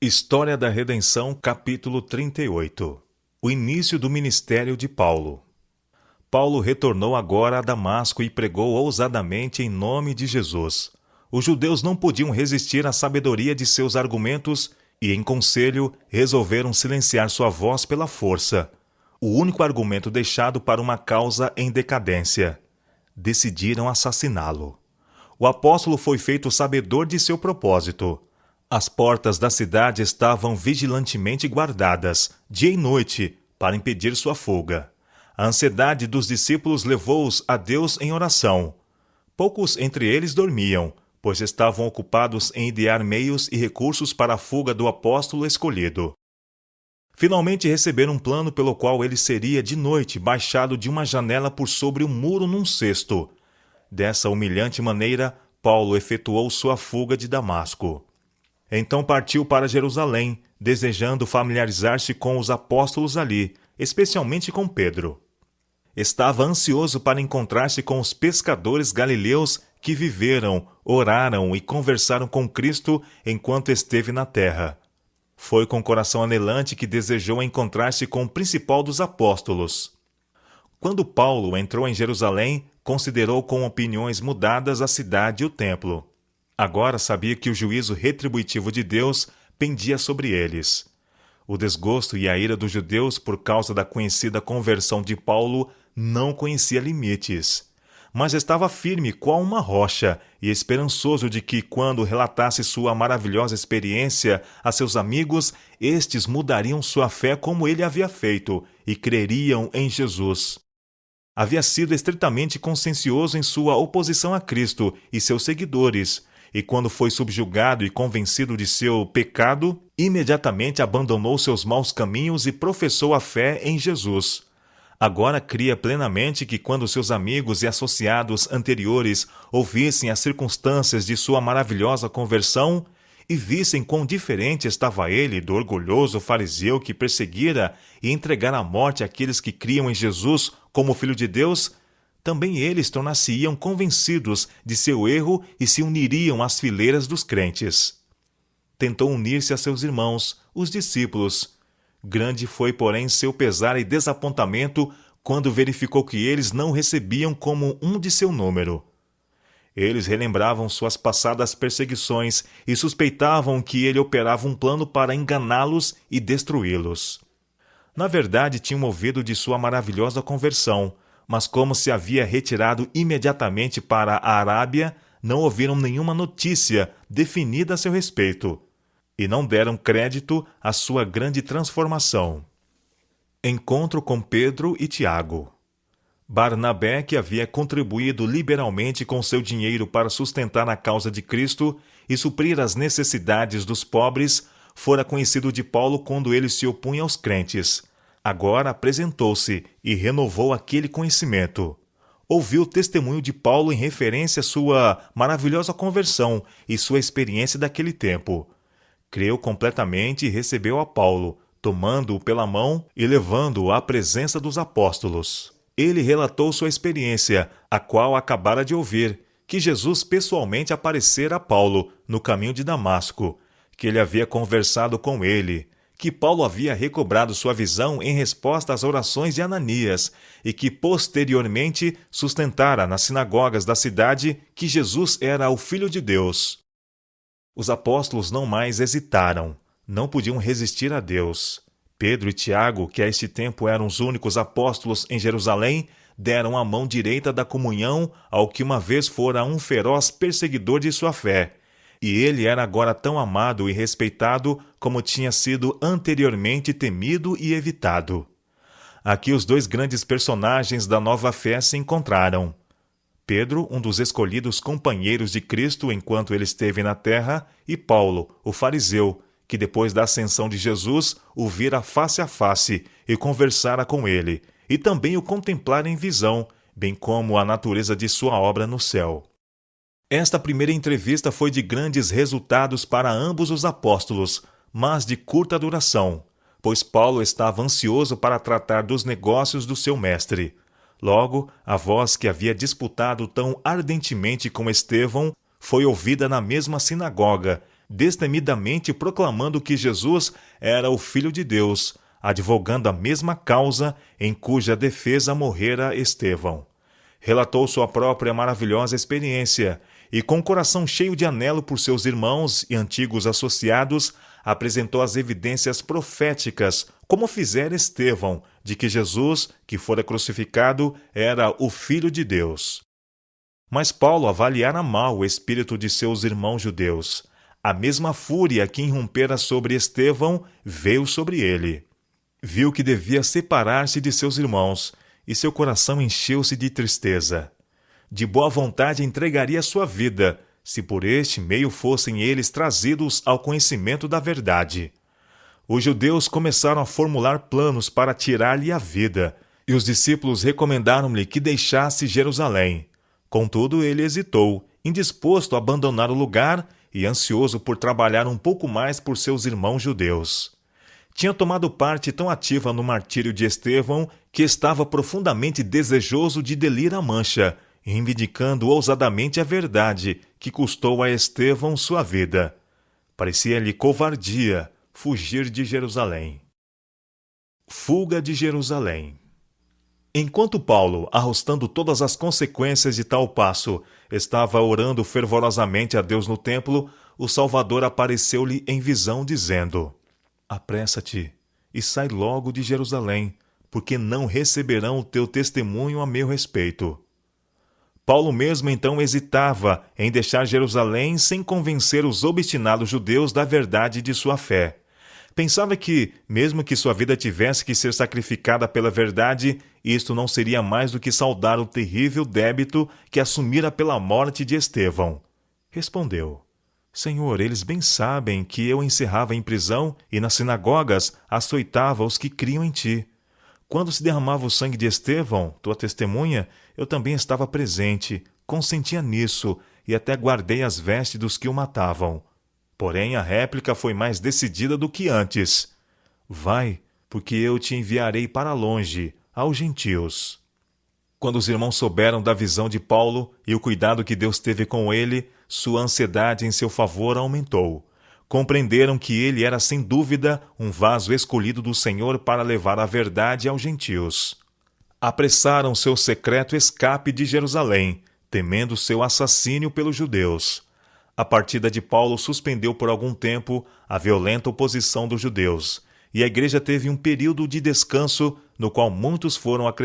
História da Redenção, capítulo 38. O início do ministério de Paulo. Paulo retornou agora a Damasco e pregou ousadamente em nome de Jesus. Os judeus não podiam resistir à sabedoria de seus argumentos e, em conselho, resolveram silenciar sua voz pela força. O único argumento deixado para uma causa em decadência. Decidiram assassiná-lo. O apóstolo foi feito sabedor de seu propósito. As portas da cidade estavam vigilantemente guardadas, dia e noite, para impedir sua fuga. A ansiedade dos discípulos levou-os a Deus em oração. Poucos entre eles dormiam, pois estavam ocupados em idear meios e recursos para a fuga do apóstolo escolhido. Finalmente receberam um plano pelo qual ele seria de noite baixado de uma janela por sobre o muro num cesto. Dessa humilhante maneira, Paulo efetuou sua fuga de Damasco. Então partiu para Jerusalém, desejando familiarizar-se com os apóstolos ali, especialmente com Pedro. Estava ansioso para encontrar-se com os pescadores galileus que viveram, oraram e conversaram com Cristo enquanto esteve na terra. Foi com coração anelante que desejou encontrar-se com o principal dos apóstolos. Quando Paulo entrou em Jerusalém, considerou com opiniões mudadas a cidade e o templo. Agora sabia que o juízo retributivo de Deus pendia sobre eles. O desgosto e a ira dos judeus por causa da conhecida conversão de Paulo não conhecia limites. Mas estava firme qual uma rocha e esperançoso de que, quando relatasse sua maravilhosa experiência a seus amigos, estes mudariam sua fé como ele havia feito e creriam em Jesus. Havia sido estritamente consciencioso em sua oposição a Cristo e seus seguidores, e quando foi subjugado e convencido de seu pecado, imediatamente abandonou seus maus caminhos e professou a fé em Jesus. Agora cria plenamente que quando seus amigos e associados anteriores ouvissem as circunstâncias de sua maravilhosa conversão e vissem quão diferente estava ele do orgulhoso fariseu que perseguira e entregara à morte aqueles que criam em Jesus como Filho de Deus, também eles tornar-se-iam convencidos de seu erro e se uniriam às fileiras dos crentes. Tentou unir-se a seus irmãos, os discípulos. Grande foi, porém, seu pesar e desapontamento quando verificou que eles não o recebiam como um de seu número. Eles relembravam suas passadas perseguições e suspeitavam que ele operava um plano para enganá-los e destruí-los. Na verdade, tinham ouvido de sua maravilhosa conversão, mas como se havia retirado imediatamente para a Arábia, não ouviram nenhuma notícia definida a seu respeito, e não deram crédito à sua grande transformação. Encontro com Pedro e Tiago. Barnabé, que havia contribuído liberalmente com seu dinheiro para sustentar a causa de Cristo e suprir as necessidades dos pobres, fora conhecido de Paulo quando ele se opunha aos crentes. Agora apresentou-se e renovou aquele conhecimento. Ouviu o testemunho de Paulo em referência à sua maravilhosa conversão e sua experiência daquele tempo. Creu completamente e recebeu a Paulo, tomando-o pela mão e levando-o à presença dos apóstolos. Ele relatou sua experiência, a qual acabara de ouvir, que Jesus pessoalmente aparecera a Paulo no caminho de Damasco, que ele havia conversado com ele, que Paulo havia recobrado sua visão em resposta às orações de Ananias e que posteriormente sustentara nas sinagogas da cidade que Jesus era o Filho de Deus. Os apóstolos não mais hesitaram, não podiam resistir a Deus. Pedro e Tiago, que a este tempo eram os únicos apóstolos em Jerusalém, deram a mão direita da comunhão ao que uma vez fora um feroz perseguidor de sua fé, e ele era agora tão amado e respeitado como tinha sido anteriormente temido e evitado. Aqui os dois grandes personagens da nova fé se encontraram. Pedro, um dos escolhidos companheiros de Cristo enquanto ele esteve na terra, e Paulo, o fariseu, que depois da ascensão de Jesus o vira face a face e conversara com ele, e também o contemplara em visão, bem como a natureza de sua obra no céu. Esta primeira entrevista foi de grandes resultados para ambos os apóstolos, mas de curta duração, pois Paulo estava ansioso para tratar dos negócios do seu mestre. Logo, a voz que havia disputado tão ardentemente com Estevão foi ouvida na mesma sinagoga, destemidamente proclamando que Jesus era o Filho de Deus, advogando a mesma causa em cuja defesa morrera Estevão. Relatou sua própria maravilhosa experiência e, com o coração cheio de anelo por seus irmãos e antigos associados, apresentou as evidências proféticas, como fizera Estevão, de que Jesus, que fora crucificado, era o Filho de Deus. Mas Paulo avaliara mal o espírito de seus irmãos judeus. A mesma fúria que irrompera sobre Estevão veio sobre ele. Viu que devia separar-se de seus irmãos, e seu coração encheu-se de tristeza. De boa vontade entregaria sua vida, se por este meio fossem eles trazidos ao conhecimento da verdade. Os judeus começaram a formular planos para tirar-lhe a vida, e os discípulos recomendaram-lhe que deixasse Jerusalém. Contudo, ele hesitou, indisposto a abandonar o lugar e ansioso por trabalhar um pouco mais por seus irmãos judeus. Tinha tomado parte tão ativa no martírio de Estevão que estava profundamente desejoso de delir a mancha, reivindicando ousadamente a verdade que custou a Estevão sua vida. Parecia-lhe covardia fugir de Jerusalém. Fuga de Jerusalém. Enquanto Paulo, arrostando todas as consequências de tal passo, estava orando fervorosamente a Deus no templo, o Salvador apareceu-lhe em visão, dizendo: Apressa-te e sai logo de Jerusalém, porque não receberão o teu testemunho a meu respeito. Paulo mesmo então hesitava em deixar Jerusalém sem convencer os obstinados judeus da verdade de sua fé. Pensava que, mesmo que sua vida tivesse que ser sacrificada pela verdade, isto não seria mais do que saldar o terrível débito que assumira pela morte de Estevão. Respondeu: Senhor, eles bem sabem que eu encerrava em prisão e nas sinagogas açoitava os que criam em ti. Quando se derramava o sangue de Estevão, tua testemunha, eu também estava presente, consentia nisso e até guardei as vestes dos que o matavam. Porém, a réplica foi mais decidida do que antes. Vai, porque eu te enviarei para longe, aos gentios. Quando os irmãos souberam da visão de Paulo e o cuidado que Deus teve com ele, sua ansiedade em seu favor aumentou. Compreenderam que ele era sem dúvida um vaso escolhido do Senhor para levar a verdade aos gentios. Apressaram seu secreto escape de Jerusalém, temendo seu assassínio pelos judeus. A partida de Paulo suspendeu por algum tempo a violenta oposição dos judeus, e a igreja teve um período de descanso no qual muitos foram acrescentados